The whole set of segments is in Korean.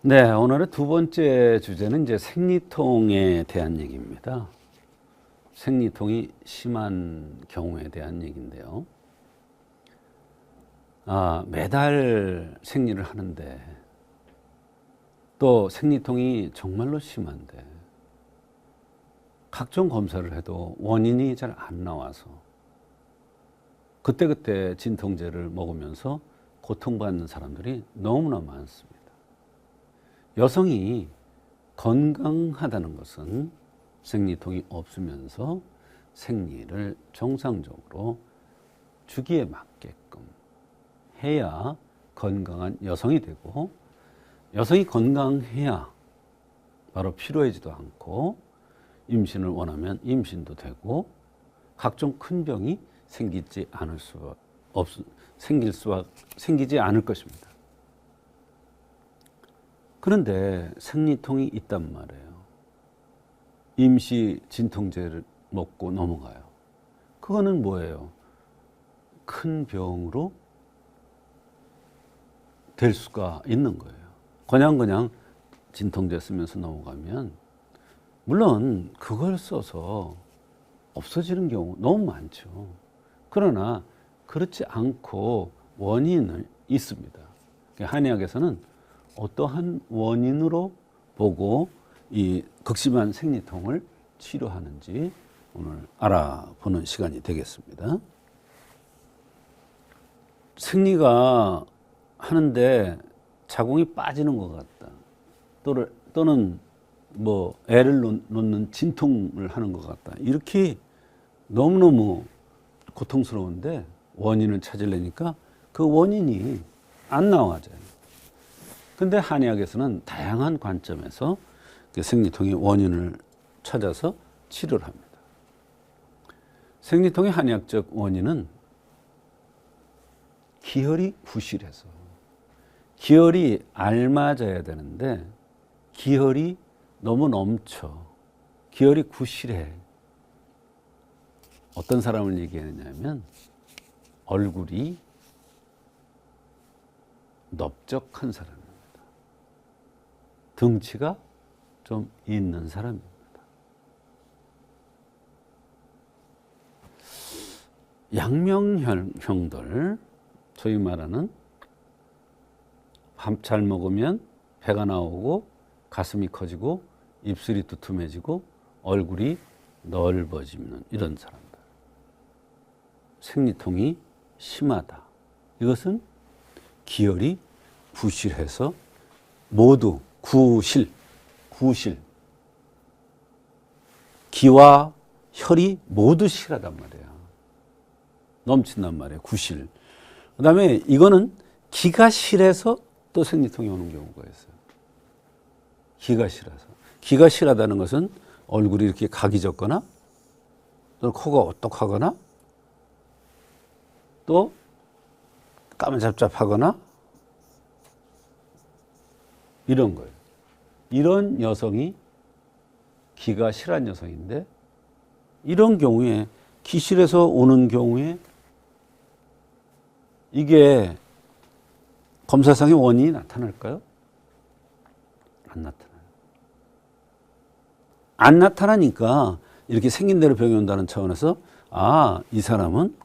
네, 오늘의 두 번째 주제는 이제 생리통에 대한 얘기입니다. 생리통이 심한 경우에 대한 얘기인데요. 매달 생리를 하는데 또 생리통이 정말로 심한데 각종 검사를 해도 원인이 잘 안 나와서 그때그때 진통제를 먹으면서 고통받는 사람들이 너무나 많습니다. 여성이 건강하다는 것은 생리통이 없으면서 생리를 정상적으로 주기에 맞게끔 해야 건강한 여성이 되고, 여성이 건강해야 바로 필요하지도 않고 임신을 원하면 임신도 되고 각종 큰 병이 생기지 않을 것입니다. 그런데 생리통이 있단 말이에요. 임시 진통제를 먹고 넘어가요. 그거는 뭐예요? 큰 병으로 될 수가 있는 거예요. 그냥 진통제 쓰면서 넘어가면, 물론 그걸 써서 없어지는 경우 너무 많죠. 그러나 그렇지 않고 원인은 있습니다. 한의학에서는 어떠한 원인으로 보고 이 극심한 생리통을 치료하는지 오늘 알아보는 시간이 되겠습니다. 생리가 하는데 자궁이 빠지는 것 같다. 또는 뭐 애를 놓는 진통을 하는 것 같다. 이렇게 너무너무 고통스러운데 원인을 찾으려니까 그 원인이 안 나와져요. 근데 한의학에서는 다양한 관점에서 생리통의 원인을 찾아서 치료를 합니다. 생리통의 한의학적 원인은 기혈이 부실해서, 기혈이 알맞아야 되는데 기혈이 너무 넘쳐, 기혈이 구실해. 어떤 사람을 얘기하냐면 얼굴이 넓적한 사람입니다. 등치가 좀 있는 사람입니다. 양명형들, 소위 말하는 밥 잘 먹으면 배가 나오고 가슴이 커지고 입술이 두툼해지고 얼굴이 넓어지는 이런 사람들. 생리통이 심하다. 이것은 기혈이 부실해서 모두 구실. 기와 혈이 모두 실하단 말이에요. 넘친단 말이에요. 구실. 그 다음에 이거는 기가 실해서 또 생리통이 오는 경우가 있어요. 기가 실해서. 기가 실하다는 것은 얼굴이 이렇게 각이 졌거나 또 코가 오똑하거나 또 까만잡잡하거나 이런 거예요. 이런 여성이 기가 실한 여성인데, 이런 경우에 기실에서 오는 경우에 이게 검사상의 원인이 나타날까요? 안 나타나요. 안 나타나니까 이렇게 생긴 대로 병이 온다는 차원에서 이 사람은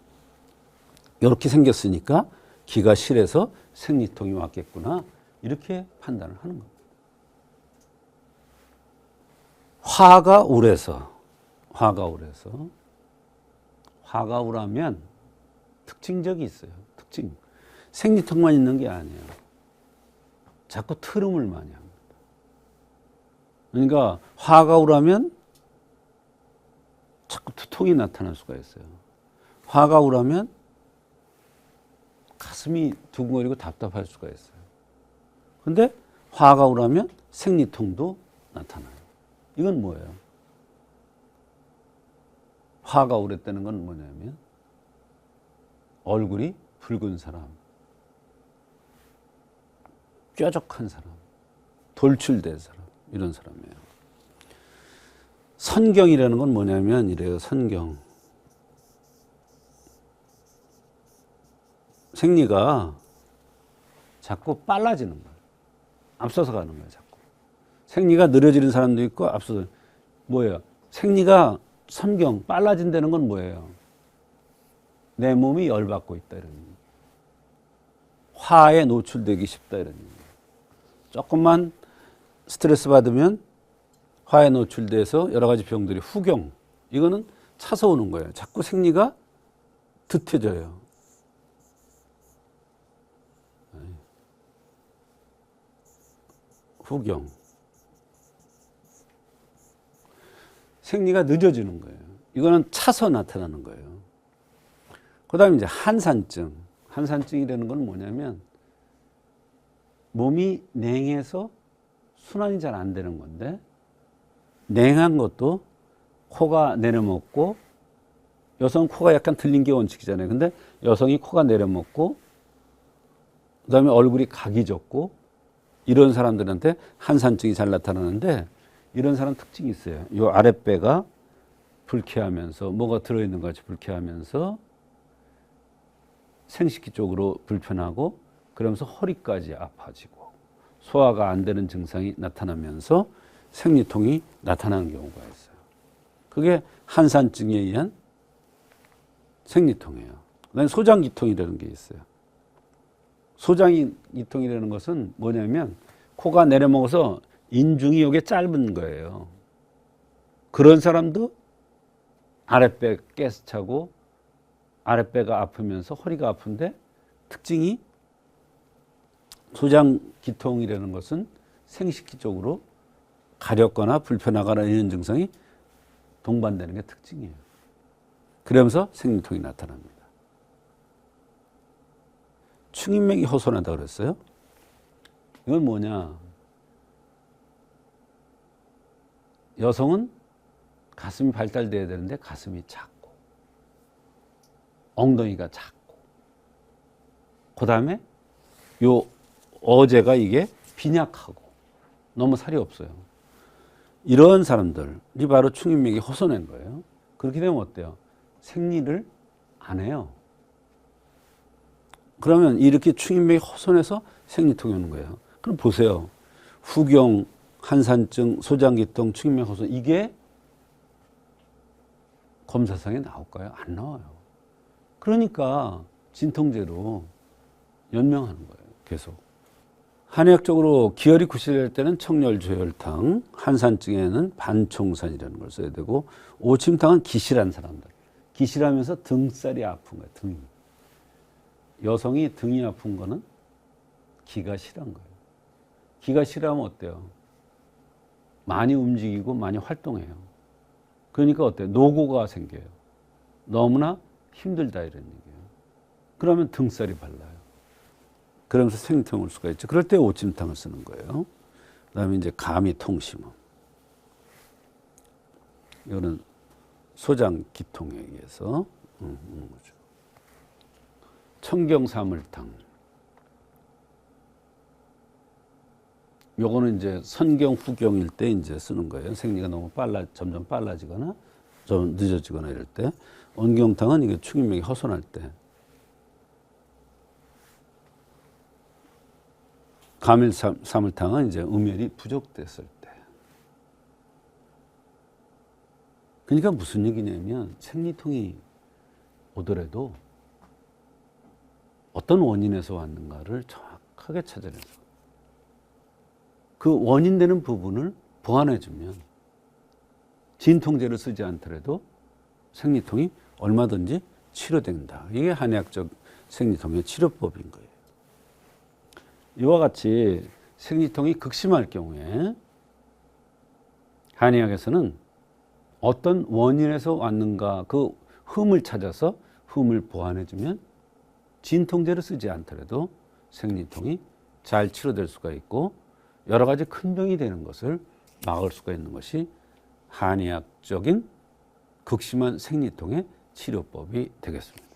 이렇게 생겼으니까 기가 실해서 생리통이 왔겠구나, 이렇게 판단을 하는 겁니다. 화가 우라면 특징적이 있어요. 특징. 생리통만 있는 게 아니에요. 자꾸 트름을 많이 합니다. 그러니까 화가 우라면 자꾸 두통이 나타날 수가 있어요. 화가 우라면 가슴이 두근거리고 답답할 수가 있어요. 근데 화가 우라면 생리통도 나타나요. 이건 뭐예요? 화가 우랬다는 건 뭐냐면 얼굴이 붉은 사람, 뾰족한 사람, 돌출된 사람, 이런 사람이에요. 선경이라는 건 뭐냐면 이래요. 선경. 생리가 자꾸 빨라지는 거예요. 앞서서 가는 거예요, 자꾸. 생리가 느려지는 사람도 있고 앞서서 뭐예요? 생리가 섬경 빨라진다는 건 뭐예요? 내 몸이 열받고 있다 이런 얘기. 화에 노출되기 쉽다 이런 얘기. 조금만 스트레스 받으면 화에 노출돼서 여러 가지 병들이 후경. 이거는 차서 오는 거예요. 자꾸 생리가 드태져요. 후경. 생리가 늦어지는 거예요. 이거는 차서 나타나는 거예요. 그 다음에 이제 한산증. 한산증이라는 건 뭐냐면 몸이 냉해서 순환이 잘 안 되는 건데 냉한 것도 코가 내려먹고 여성 코가 약간 들린 게 원칙이잖아요. 근데 여성이 코가 내려먹고 그다음에 얼굴이 각이 졌고 이런 사람들한테 한산증이 잘 나타나는데 이런 사람 특징이 있어요. 이 아랫배가 불쾌하면서 뭐가 들어있는 것 같이 불쾌하면서 생식기 쪽으로 불편하고 그러면서 허리까지 아파지고 소화가 안 되는 증상이 나타나면서 생리통이 나타나는 경우가 있어요. 그게 한산증에 의한 생리통이에요. 그다음에 소장기통이라는 게 있어요. 소장기통이라는 것은 뭐냐면 코가 내려먹어서 인중이 여기 짧은 거예요. 그런 사람도 아랫배 가스차고 아랫배가 아프면서 허리가 아픈데 특징이 소장기통이라는 것은 생식기 쪽으로 가렵거나 불편하거나 이런 증상이 동반되는 게 특징이에요. 그러면서 생리통이 나타납니다. 충인맥이 호소하다고 그랬어요. 이건 뭐냐? 여성은 가슴이 발달돼야 되는데 가슴이 작고 엉덩이가 작고 그 다음에 요 어제가 이게 빈약하고 너무 살이 없어요. 이런 사람들이 바로 충인맥이 호소낸 거예요. 그렇게 되면 어때요? 생리를 안 해요. 그러면 이렇게 충인맥이 호선해서 생리통이 오는 거예요. 그럼 보세요. 후경, 한산증, 소장기통, 충인맥 호선 이게 검사상에 나올까요? 안 나와요. 그러니까 진통제로 연명하는 거예요. 계속. 한의학적으로 기혈이 구실될 때는 청열조혈탕, 한산증에는 반총산이라는 걸 써야 되고 오침탕은 기실한 사람들. 기실하면서 등살이 아픈 거예요. 등이. 여성이 등이 아픈 거는 기가 실한 거예요. 기가 실하면 어때요? 많이 움직이고 많이 활동해요. 그러니까 어때요? 노고가 생겨요. 너무나 힘들다 이런 얘기예요. 그러면 등살이 발라요. 그러면서 생리통이 올 수가 있죠. 그럴 때 오침탕을 쓰는 거예요. 그다음에 이제 감이 통심음. 이거는 소장기통에 의해서 오는 거죠. 청경사물탕. 요거는 이제 선경 후경일 때 이제 쓰는 거예요. 생리가 너무 점점 빨라지거나 좀 늦어지거나 이럴 때. 온경탕은 이게 충인맥이 허손할 때. 감일사물탕은 이제 음혈이 부족됐을 때. 그러니까 무슨 얘기냐면 생리통이 오더라도 어떤 원인에서 왔는가를 정확하게 찾아내서 그 원인되는 부분을 보완해주면 진통제를 쓰지 않더라도 생리통이 얼마든지 치료된다. 이게 한의학적 생리통의 치료법인 거예요. 이와 같이 생리통이 극심할 경우에 한의학에서는 어떤 원인에서 왔는가 그 흠을 찾아서 흠을 보완해주면 진통제를 쓰지 않더라도 생리통이 잘 치료될 수가 있고 여러 가지 큰 병이 되는 것을 막을 수가 있는 것이 한의학적인 극심한 생리통의 치료법이 되겠습니다.